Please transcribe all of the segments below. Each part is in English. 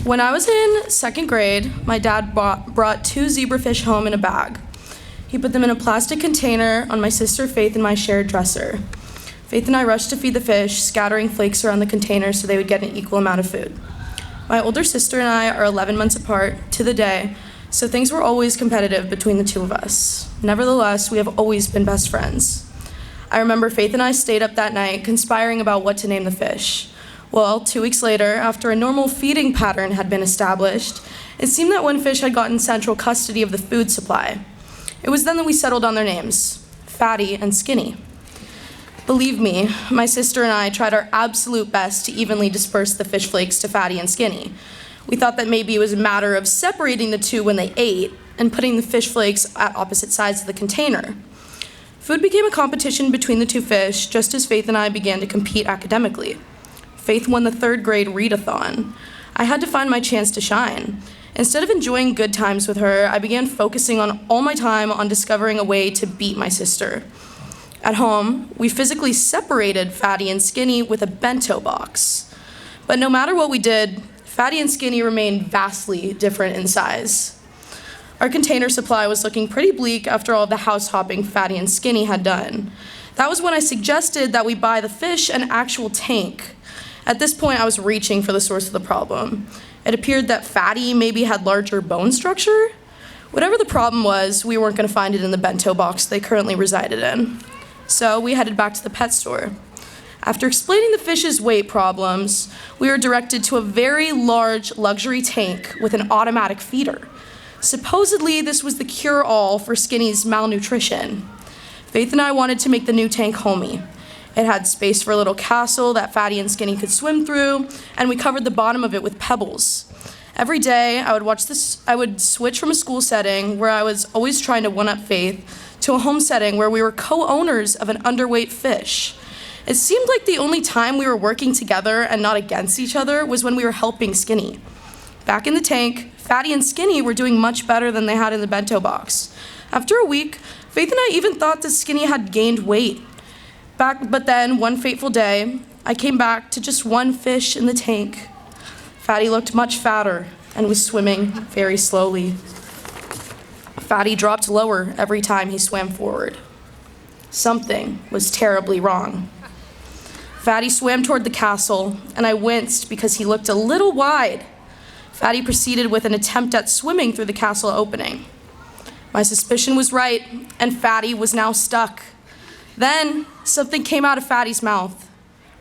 When I was in second grade, my dad brought 2 zebrafish home in a bag. He put them in a plastic container on my sister Faith and my shared dresser. Faith and I rushed to feed the fish, scattering flakes around the container so they would get an equal amount of food. My older sister and I are 11 months apart to the day, so things were always competitive between the two of us. Nevertheless, we have always been best friends. I remember Faith and I stayed up that night conspiring about what to name the fish. Well, 2 weeks later, after a normal feeding pattern had been established, it seemed that one fish had gotten central custody of the food supply. It was then that we settled on their names, Fatty and Skinny. Believe me, my sister and I tried our absolute best to evenly disperse the fish flakes to Fatty and Skinny. We thought that maybe it was a matter of separating the two when they ate and putting the fish flakes at opposite sides of the container. Food became a competition between the two fish just as Faith and I began to compete academically. Faith won the 3rd grade readathon. I had to find my chance to shine. Instead of enjoying good times with her, I began focusing on all my time on discovering a way to beat my sister. At home, we physically separated Fatty and Skinny with a bento box. But no matter what we did, Fatty and Skinny remained vastly different in size. Our container supply was looking pretty bleak after all of the house hopping Fatty and Skinny had done. That was when I suggested that we buy the fish an actual tank. At this point, I was reaching for the source of the problem. It appeared that Fatty maybe had larger bone structure. Whatever the problem was, we weren't going to find it in the bento box they currently resided in. So we headed back to the pet store. After explaining the fish's weight problems, we were directed to a very large luxury tank with an automatic feeder. Supposedly, this was the cure-all for Skinny's malnutrition. Faith and I wanted to make the new tank homey. It had space for a little castle that Fatty and Skinny could swim through, and we covered the bottom of it with pebbles. Every day, I would switch from a school setting where I was always trying to one-up Faith to a home setting where we were co-owners of an underweight fish. It seemed like the only time we were working together and not against each other was when we were helping Skinny. Back in the tank, Fatty and Skinny were doing much better than they had in the bento box. After a week, Faith and I even thought that Skinny had gained weight. But then, one fateful day, I came back to just one fish in the tank. Fatty looked much fatter and was swimming very slowly. Fatty dropped lower every time he swam forward. Something was terribly wrong. Fatty swam toward the castle, and I winced because he looked a little wide. Fatty proceeded with an attempt at swimming through the castle opening. My suspicion was right, and Fatty was now stuck. Then, something came out of Fatty's mouth.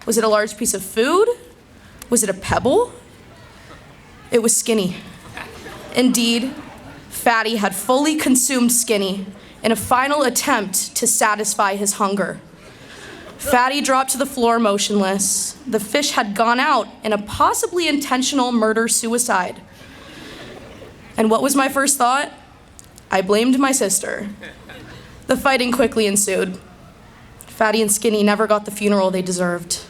Was it a large piece of food? Was it a pebble? It was Skinny. Indeed, Fatty had fully consumed Skinny in a final attempt to satisfy his hunger. Fatty dropped to the floor motionless. The fish had gone out in a possibly intentional murder-suicide. And what was my first thought? I blamed my sister. The fighting quickly ensued. Fatty and Skinny never got the funeral they deserved.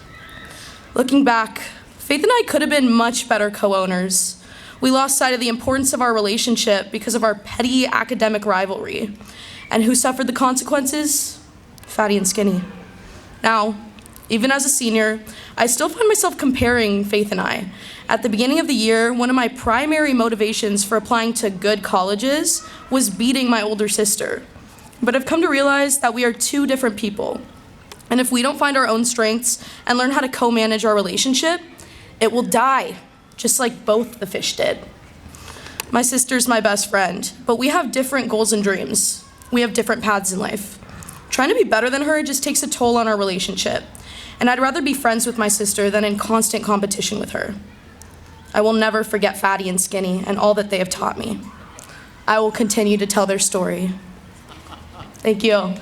Looking back, Faith and I could have been much better co-owners. We lost sight of the importance of our relationship because of our petty academic rivalry. And who suffered the consequences? Fatty and Skinny. Now, even as a senior, I still find myself comparing Faith and I. At the beginning of the year, one of my primary motivations for applying to good colleges was beating my older sister. But I've come to realize that we are 2 different people. And if we don't find our own strengths and learn how to co-manage our relationship, it will die, just like both the fish did. My sister's my best friend, but we have different goals and dreams. We have different paths in life. Trying to be better than her just takes a toll on our relationship, and I'd rather be friends with my sister than in constant competition with her. I will never forget Fatty and Skinny and all that they have taught me. I will continue to tell their story. Thank you.